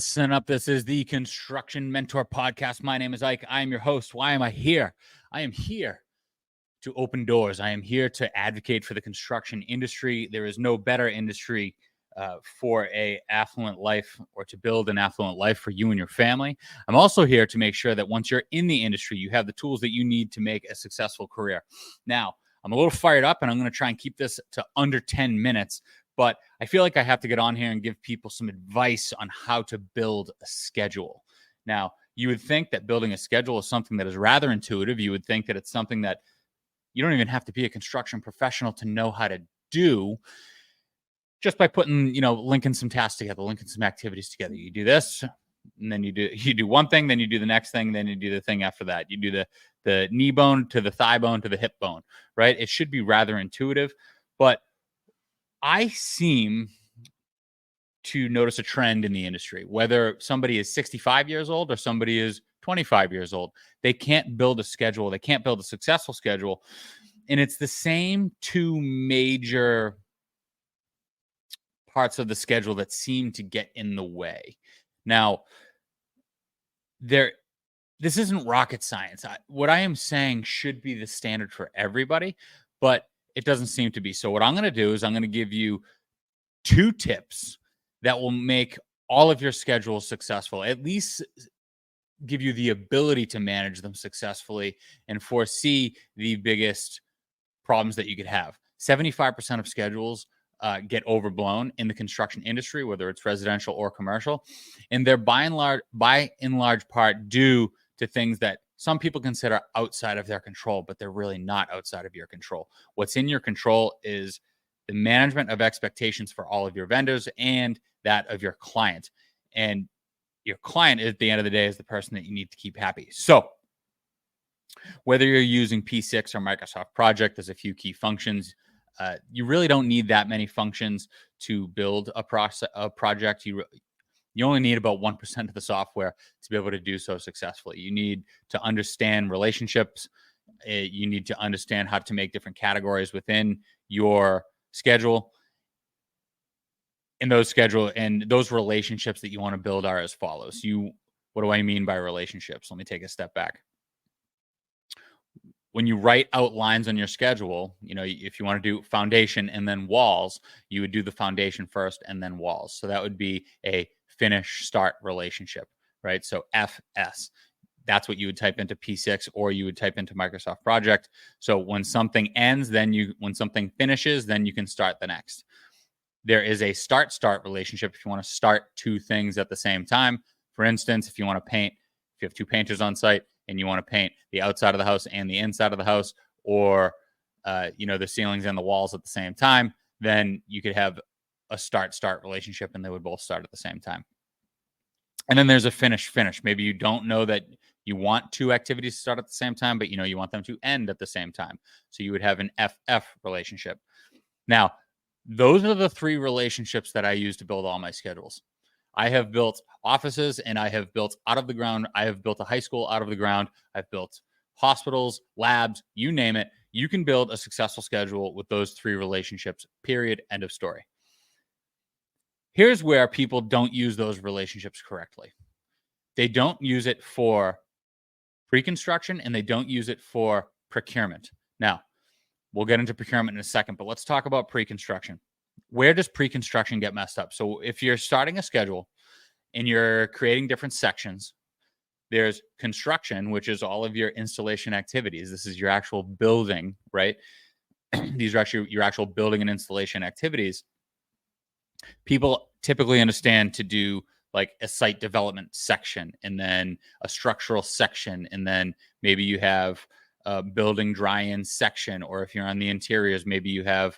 Listen up. This is the Construction Mentor Podcast. My name is Ike. I am your host. Why am I here? I am here to open doors. I am here to advocate for the construction industry. There is no better industry for a affluent life or to build an affluent life for you and your family. I'm also here to make sure that once you're in the industry, you have the tools that you need to make a successful career. Now, I'm a little fired up and I'm going to try and keep this to under 10 minutes. But I feel like I have to get on here and give people some advice on how to build a schedule. Now, you would think that building a schedule is something that is rather intuitive. You would think that it's something that you don't even have to be a construction professional to know how to do, just by putting, linking some tasks together, linking some activities together. You do this, and then you do one thing, then you do the next thing, then you do the thing after that. You do the knee bone to the thigh bone to the hip bone, right? It should be rather intuitive, but I seem to notice a trend in the industry, whether somebody is 65 years old or somebody is 25 years old. They can't build a schedule. They can't build a successful schedule. And it's the same two major parts of the schedule that seem to get in the way. Now, this isn't rocket science. What I am saying should be the standard for everybody, but it doesn't seem to be. So what I'm going to do is I'm going to give you 2 tips that will make all of your schedules successful, at least give you the ability to manage them successfully and foresee the biggest problems that you could have. 75% of schedules get overblown in the construction industry, whether it's residential or commercial. And they're by and large part due to things that some people consider outside of their control, but they're really not outside of your control. What's in your control is the management of expectations for all of your vendors and that of your client. And your client, at the end of the day, is the person that you need to keep happy. So whether you're using P6 or Microsoft Project, there's a few key functions. You really don't need that many functions to build a project. You only need about 1% of the software to be able to do so successfully. You need to understand relationships. You need to understand how to make different categories within your schedule. And those relationships that you want to build are as follows. What do I mean by relationships? Let me take a step back. When you write out lines on your schedule, if you want to do foundation and then walls, you would do the foundation first and then walls. So that would be a finish start relationship, right? So FS, that's what you would type into P6 or you would type into Microsoft Project. So when something ends, when something finishes, then you can start the next. There is a start relationship if you want to start 2 things at the same time. For instance, if you want to paint, if you have 2 painters on site and you want to paint the outside of the house and the inside of the house, or the ceilings and the walls at the same time, then you could have a start relationship and they would both start at the same time. And then there's a finish. Maybe you don't know that you want 2 activities to start at the same time, but you want them to end at the same time. So you would have an FF relationship. Now, those are the 3 relationships that I use to build all my schedules. I have built offices and I have built out of the ground. I have built a high school out of the ground. I've built hospitals, labs, you name it. You can build a successful schedule with those 3 relationships, period, end of story. Here's where people don't use those relationships correctly. They don't use it for pre-construction and they don't use it for procurement. Now, we'll get into procurement in a second, but let's talk about pre-construction. Where does pre-construction get messed up? So if you're starting a schedule and you're creating different sections, there's construction, which is all of your installation activities. This is your actual building, right? These are actually your actual building and installation activities. People typically understand to do like a site development section and then a structural section. And then maybe you have a building dry-in section, or if you're on the interiors, maybe you have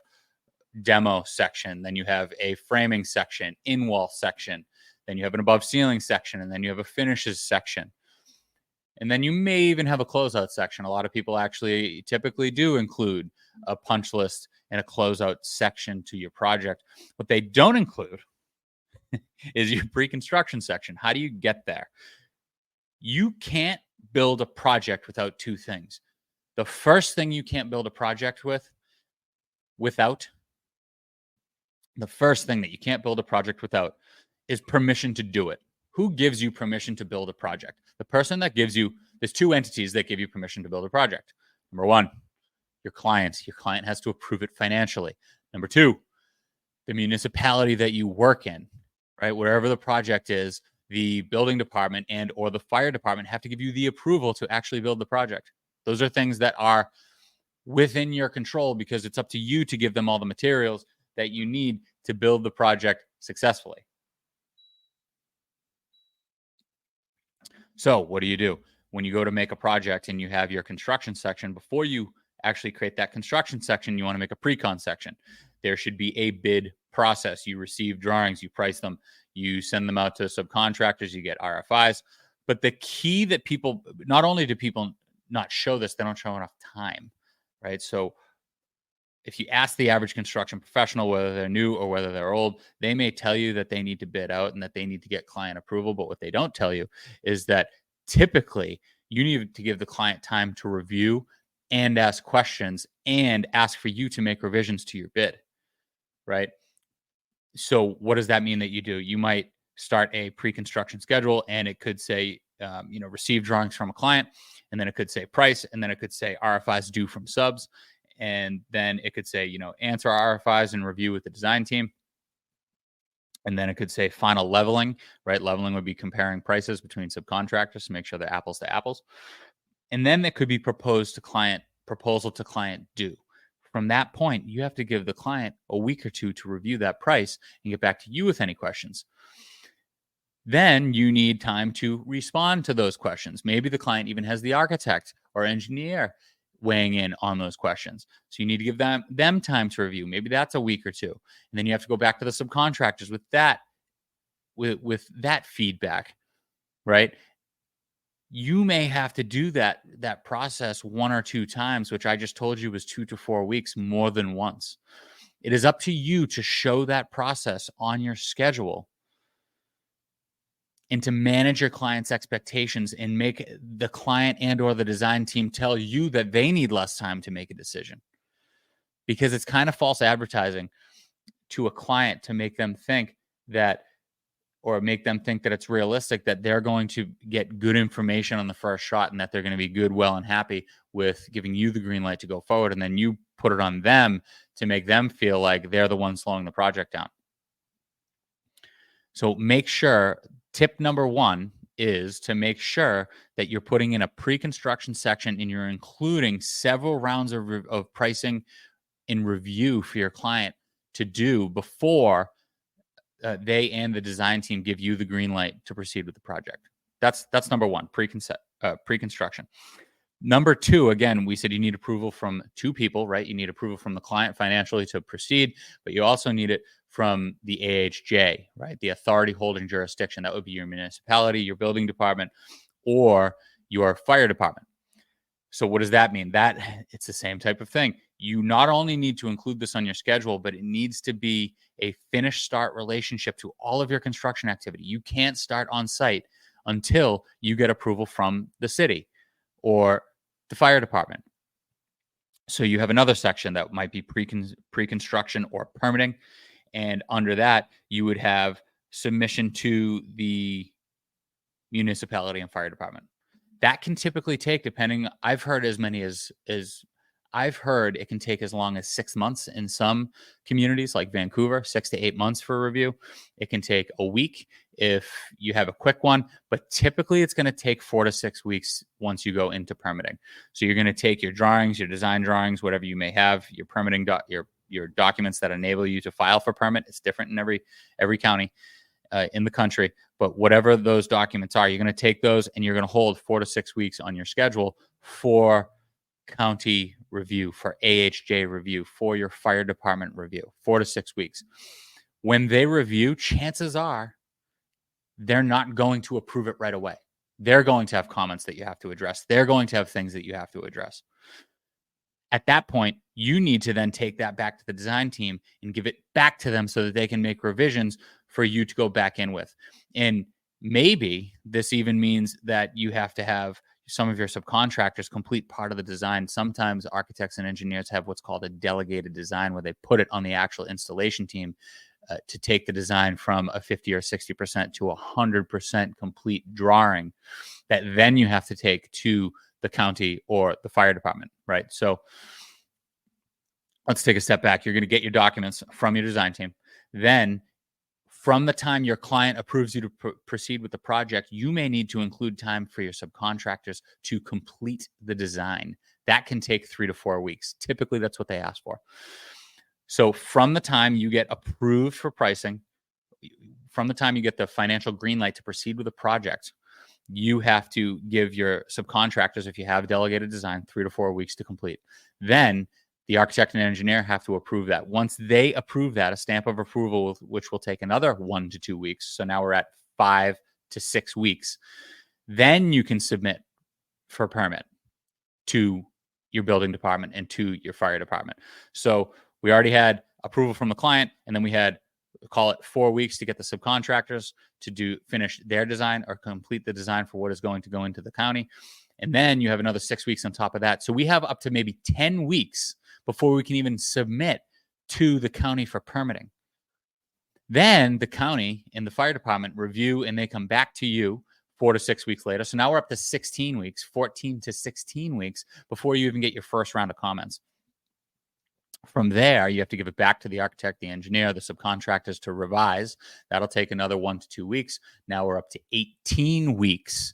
demo section, then you have a framing section, in-wall section, then you have an above ceiling section, and then you have a finishes section. And then you may even have a closeout section. A lot of people actually typically do include a punch list and a closeout section to your project. What they don't include is your pre-construction section. How do you get there? You can't build a project without 2 things. The first thing you can't build a project without is permission to do it. Who gives you permission to build a project? The person that gives you, there's two entities that give you permission to build a project. Number one, your client. Your client has to approve it financially. Number two, the municipality that you work in, right? Wherever the project is, the building department and or the fire department have to give you the approval to actually build the project. Those are things that are within your control because it's up to you to give them all the materials that you need to build the project successfully. So what do? When you go to make a project and you have your construction section, before you actually create that construction section, you want to make a pre-con section. There should be a bid process. You receive drawings, you price them, you send them out to subcontractors, you get RFIs. But the key that people, not only do people not show this, they don't show enough time, right? So if you ask the average construction professional, whether they're new or whether they're old, they may tell you that they need to bid out and that they need to get client approval. But what they don't tell you is that typically you need to give the client time to review and ask questions and ask for you to make revisions to your bid, right? So what does that mean that you do? You might start a pre-construction schedule and it could say, receive drawings from a client, and then it could say price, and then it could say RFIs due from subs. And then it could say, answer RFIs and review with the design team. And then it could say final leveling, right? Leveling would be comparing prices between subcontractors to make sure they're apples to apples. And then it could be proposal to client due. From that point, you have to give the client a week or two to review that price and get back to you with any questions. Then you need time to respond to those questions. Maybe the client even has the architect or engineer weighing in on those questions. So you need to give them time to review. Maybe that's a week or two. And then you have to go back to the subcontractors with that feedback, right? You may have to do that process one or two times, which I just told you was 2 to 4 weeks, more than once. It is up to you to show that process on your schedule and to manage your client's expectations and make the client and or the design team tell you that they need less time to make a decision. Because it's kind of false advertising to a client to make them think that, or make them think that it's realistic that they're going to get good information on the first shot and that they're going to be good, well, and happy with giving you the green light to go forward. And then you put it on them to make them feel like they're the ones slowing the project down. So make sure, tip number one is to make sure that you're putting in a pre-construction section and you're including several rounds of pricing and review for your client to do before they and the design team give you the green light to proceed with the project. That's number one, pre-construction. Number two, again, we said you need approval from two people, right? You need approval from the client financially to proceed, but you also need it from the AHJ, right? The authority holding jurisdiction. That would be your municipality, your building department, or your fire department. So what does that mean? That it's the same type of thing. You not only need to include this on your schedule, but it needs to be a finish start relationship to all of your construction activity. You can't start on site until you get approval from the city or the fire department. So you have another section that might be pre-construction or permitting. And under that, you would have submission to the municipality and fire department. That can typically take, depending, I've heard as many as I've heard it can take as long as 6 months in some communities like Vancouver, 6 to 8 months for a review. It can take a week if you have a quick one, but typically it's going to take 4 to 6 weeks once you go into permitting. So you're going to take your drawings, your design drawings, whatever you may have, your permitting, your documents that enable you to file for permit. It's different in every county in the country, but whatever those documents are, you're going to take those and you're going to hold 4 to 6 weeks on your schedule for county review, for AHJ review, for your fire department review, 4 to 6 weeks. When they review, chances are they're not going to approve it right away. They're going to have comments that you have to address. They're going to have things that you have to address. At that point, you need to then take that back to the design team and give it back to them so that they can make revisions for you to go back in with. And maybe this even means that you have to have some of your subcontractors complete part of the design. Sometimes architects and engineers have what's called a delegated design where they put it on the actual installation team to take the design from a 50 or 60% to 100% complete drawing that then you have to take to the county or the fire department, right? So let's take a step back. You're going to get your documents from your design team. Then from the time your client approves you to proceed with the project, you may need to include time for your subcontractors to complete the design. That can take 3 to 4 weeks. Typically, that's what they ask for. So from the time you get approved for pricing, from the time you get the financial green light to proceed with the project, you have to give your subcontractors, if you have delegated design, 3 to 4 weeks to complete. Then the architect and engineer have to approve that. Once they approve that, a stamp of approval, which will take another 1 to 2 weeks. So now we're at 5 to 6 weeks. Then you can submit for a permit to your building department and to your fire department. So we already had approval from the client, and then we had, call it 4 weeks to get the subcontractors to finish their design or complete the design for what is going to go into the county. And then you have another 6 weeks on top of that. So we have up to maybe 10 weeks before we can even submit to the county for permitting. Then the county and the fire department review, and they come back to you 4 to 6 weeks later. So now we're up to 16 weeks, 14 to 16 weeks before you even get your first round of comments. From there, you have to give it back to the architect, the engineer, the subcontractors to revise. That'll take another 1 to 2 weeks. Now we're up to 18 weeks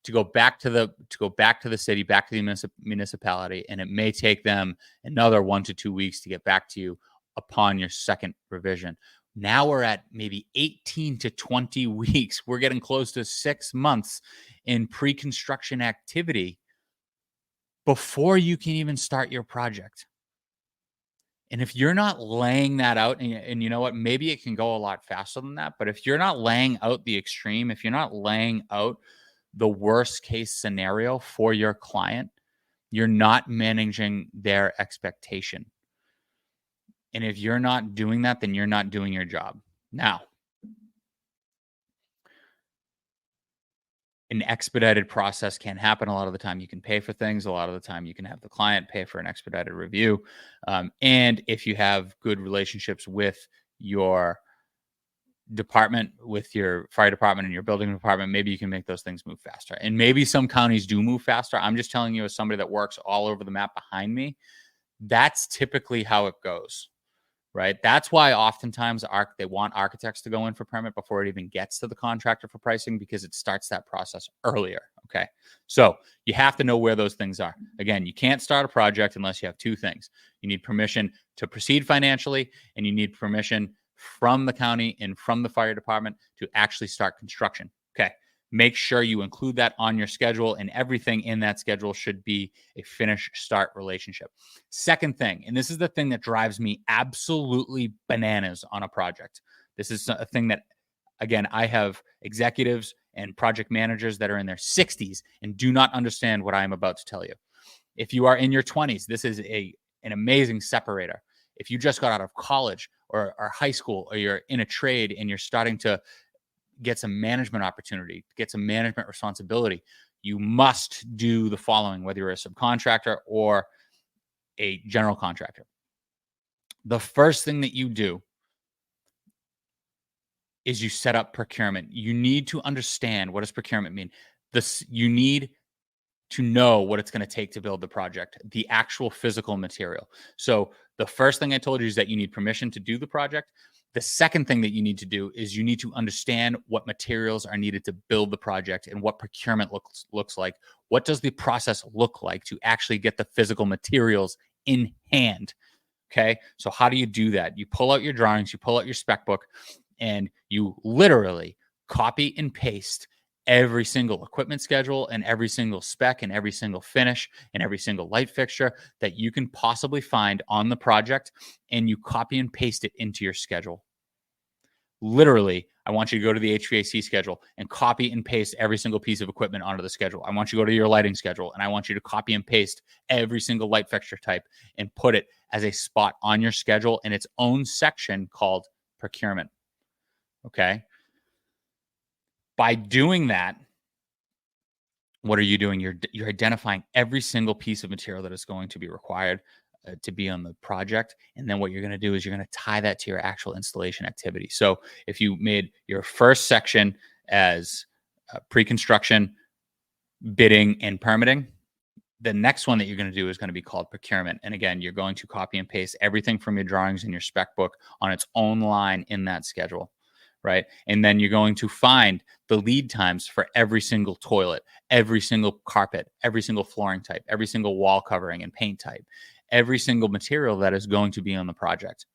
to go back to the city, back to the municipality, and it may take them another 1 to 2 weeks to get back to you upon your second revision. Now we're at maybe 18 to 20 weeks. We're getting close to 6 months in pre-construction activity before you can even start your project. And if you're not laying that out, and you know what, maybe it can go a lot faster than that, but if you're not laying out the extreme, if you're not laying out the worst case scenario for your client, you're not managing their expectation. And if you're not doing that, then you're not doing your job. Now, an expedited process can happen. A lot of the time you can pay for things. A lot of the time you can have the client pay for an expedited review. And if you have good relationships with your department, with your fire department and your building department, maybe you can make those things move faster. And maybe some counties do move faster. I'm just telling you, as somebody that works all over the map behind me, that's typically how it goes. Right. That's why oftentimes they want architects to go in for permit before it even gets to the contractor for pricing, because it starts that process earlier. Okay. So you have to know where those things are. Again, you can't start a project unless you have two things. You need permission to proceed financially, and you need permission from the county and from the fire department to actually start construction. Okay. Make sure you include that on your schedule, and everything in that schedule should be a finish start relationship. Second thing, and this is the thing that drives me absolutely bananas on a project. This is a thing that, again, I have executives and project managers that are in their 60s and do not understand what I am about to tell you. If you are in your 20s, this is an amazing separator. If you just got out of college or high school, or you're in a trade and you're starting to get some management opportunity, get some management responsibility, you must do the following, whether you're a subcontractor or a general contractor. The first thing that you do is you set up procurement. You need to understand, what does procurement mean? You need to know what it's going to take to build the project, the actual physical material. So the first thing I told you is that you need permission to do the project. The second thing that you need to do is you need to understand what materials are needed to build the project and what procurement looks like. What does the process look like to actually get the physical materials in hand? Okay, so how do you do that? You pull out your drawings, you pull out your spec book, and you literally copy and paste every single equipment schedule and every single spec and every single finish and every single light fixture that you can possibly find on the project, and you copy and paste it into your schedule. Literally, I want you to go to the HVAC schedule and copy and paste every single piece of equipment onto the schedule. I want you to go to your lighting schedule, and I want you to copy and paste every single light fixture type and put it as a spot on your schedule in its own section called procurement. Okay. By doing that, what are you doing? You're identifying every single piece of material that is going to be required. to be on the project. And then what you're going to do is you're going to tie that to your actual installation activity. So if you made your first section as pre-construction, bidding, and permitting, the next one that you're going to do is going to be called procurement. And again, you're going to copy and paste everything from your drawings in your spec book on its own line in that schedule, right? And then you're going to find the lead times for every single toilet, every single carpet, every single flooring type, every single wall covering and paint type, every single material that is going to be on the project.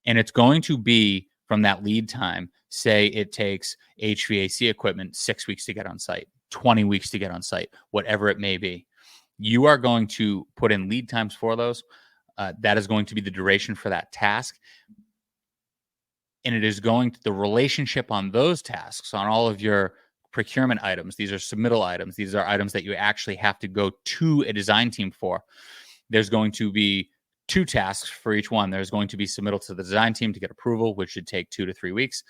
And it's going to be from that lead time. Say it takes HVAC equipment 6 weeks to get on site, 20 weeks to get on site, whatever it may be. You are going to put in lead times for those. That is going to be the duration for that task. And it is going to, the relationship on those tasks, on all of your procurement items, these are submittal items. These are items that you actually have to go to a design team for. There's going to be 2 tasks for each one. There's going to be submittal to the design team to get approval, which should take 2 to 3 weeks.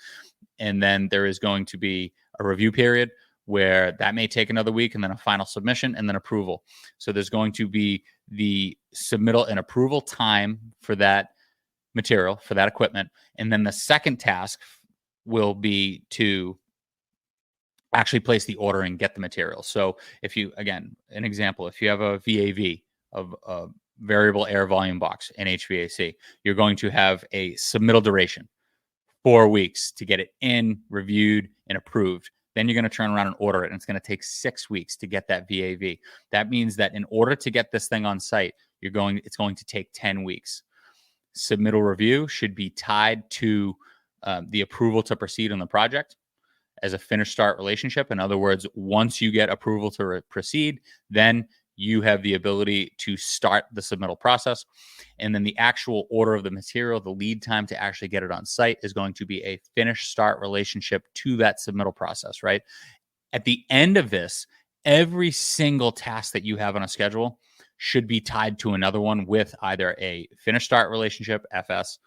And then there is going to be a review period where that may take another week, and then a final submission, and then approval. So there's going to be the submittal and approval time for that material, for that equipment. And then the second task will be to actually place the order and get the material. So if you, again, an example, if you have a VAV, of a variable air volume box in HVAC, you're going to have a submittal duration, 4 weeks to get it in, reviewed, and approved. Then you're going to turn around and order it, and it's going to take 6 weeks to get that VAV. That means that in order to get this thing on site, it's going to take 10 weeks. Submittal review should be tied to the approval to proceed on the project as a finish start relationship. In other words, once you get approval to proceed, then you have the ability to start the submittal process. And then the actual order of the material, the lead time to actually get it on site, is going to be a finish start relationship to that submittal process, right? At the end of this, every single task that you have on a schedule should be tied to another one with either a finish start relationship, FS,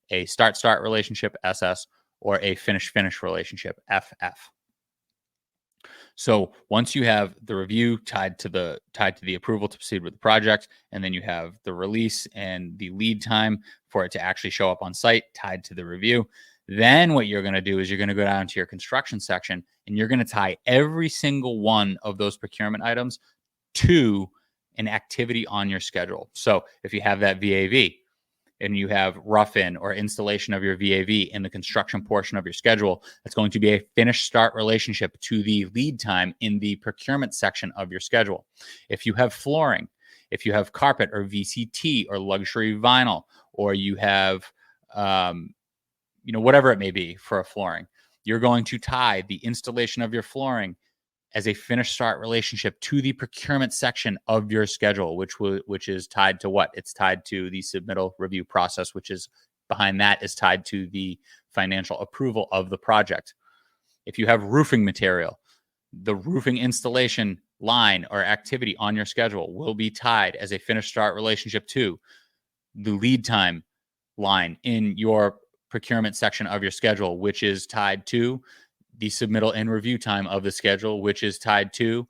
a start relationship, SS, or a finish relationship, FF. So once you have the review tied to the approval to proceed with the project, and then you have the release and the lead time for it to actually show up on site tied to the review, then what you're going to do is you're going to go down to your construction section, and you're going to tie every single one of those procurement items to an activity on your schedule. So if you have that VAV, and you have rough-in or installation of your VAV in the construction portion of your schedule, that's going to be a finish start relationship to the lead time in the procurement section of your schedule. If you have flooring, if you have carpet or VCT or luxury vinyl, or you have, whatever it may be for a flooring, you're going to tie the installation of your flooring as a finish start relationship to the procurement section of your schedule, which is tied to what? It's tied to the submittal review process, which is behind that is tied to the financial approval of the project. If you have roofing material, the roofing installation line or activity on your schedule will be tied as a finish start relationship to the lead time line in your procurement section of your schedule, which is tied to the submittal and review time of the schedule, which is tied to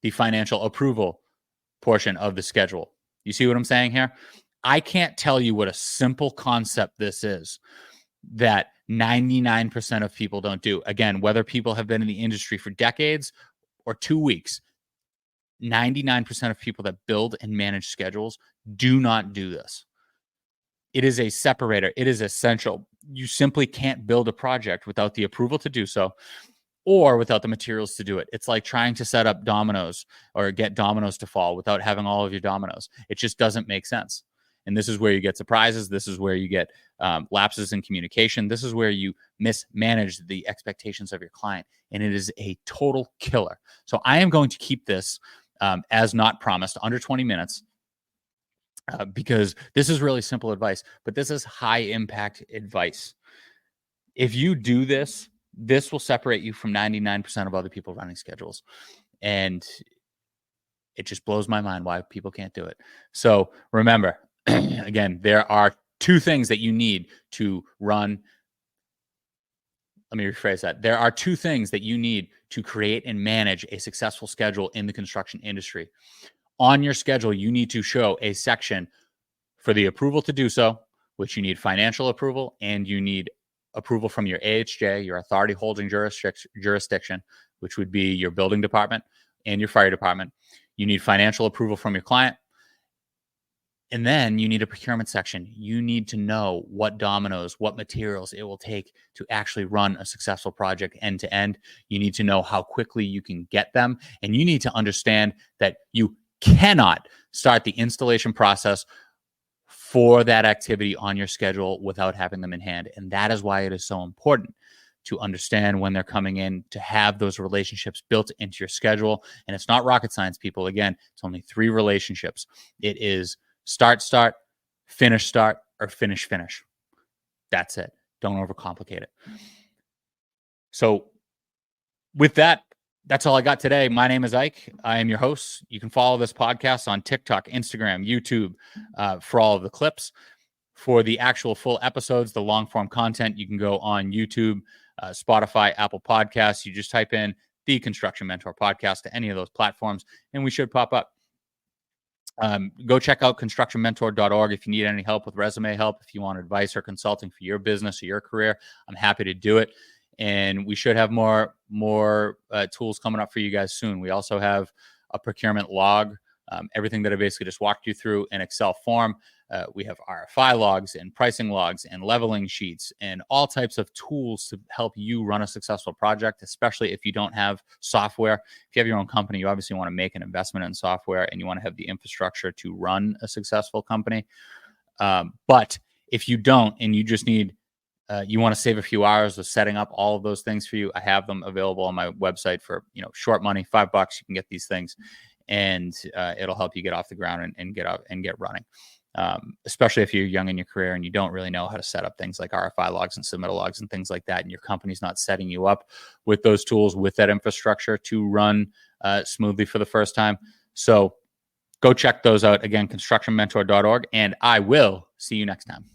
the financial approval portion of the schedule. You see what I'm saying here? I can't tell you what a simple concept this is that 99% of people don't do. Again, whether people have been in the industry for decades or 2 weeks, 99% of people that build and manage schedules do not do this. It is a separator. It is essential. You simply can't build a project without the approval to do so, or without the materials to do it. It's like trying to set up dominoes or get dominoes to fall without having all of your dominoes. It just doesn't make sense. And this is where you get surprises. This is where you get lapses in communication. This is where you mismanage the expectations of your client. And it is a total killer. So I am going to keep this as not promised, under 20 minutes. Because this is really simple advice, but this is high impact advice. If you do this, this will separate you from 99% of other people running schedules. And it just blows my mind why people can't do it. So remember, again, there are 2 things that you need to run. Let me rephrase that. There are 2 things that you need to create and manage a successful schedule in the construction industry. On your schedule, you need to show a section For the approval to do so, which you need financial approval and you need approval from your AHJ, your authority holding jurisdiction, which would be your building department and your fire department. You need financial approval from your client. And then you need a procurement section. You need to know what dominoes, what materials it will take to actually run a successful project end to end. You need to know how quickly you can get them. And you need to understand that you cannot start the installation process for that activity on your schedule without having them in hand. And that is why it is so important to understand when they're coming in, to have those relationships built into your schedule. And it's not rocket science, people. Again, it's only 3 relationships. It is start, finish, or finish. That's it. Don't overcomplicate it. So with that, that's all I got today. My name is Ike. I am your host. You can follow this podcast on TikTok, Instagram, YouTube for all of the clips. For the actual full episodes, the long form content, you can go on YouTube, Spotify, Apple Podcasts. You just type in the Construction Mentor Podcast to any of those platforms, and we should pop up. Go check out constructionmentor.org if you need any help with resume help, if you want advice or consulting for your business or your career. I'm happy to do it. And we should have more tools coming up for you guys soon. We also have a procurement log, everything that I basically just walked you through in Excel form. We have RFI logs and pricing logs and leveling sheets and all types of tools to help you run a successful project, especially if you don't have software. If you have your own company, you obviously want to make an investment in software and you want to have the infrastructure to run a successful company. But if you don't, and you just need you want to save a few hours of setting up all of those things for you, I have them available on my website for short money, $5. You can get these things, and it'll help you get off the ground and get running. Especially if you're young in your career and you don't really know how to set up things like RFI logs and submittal logs and things like that, and your company's not setting you up with those tools, with that infrastructure to run smoothly for the first time. So go check those out. Again, constructionmentor.org, and I will see you next time.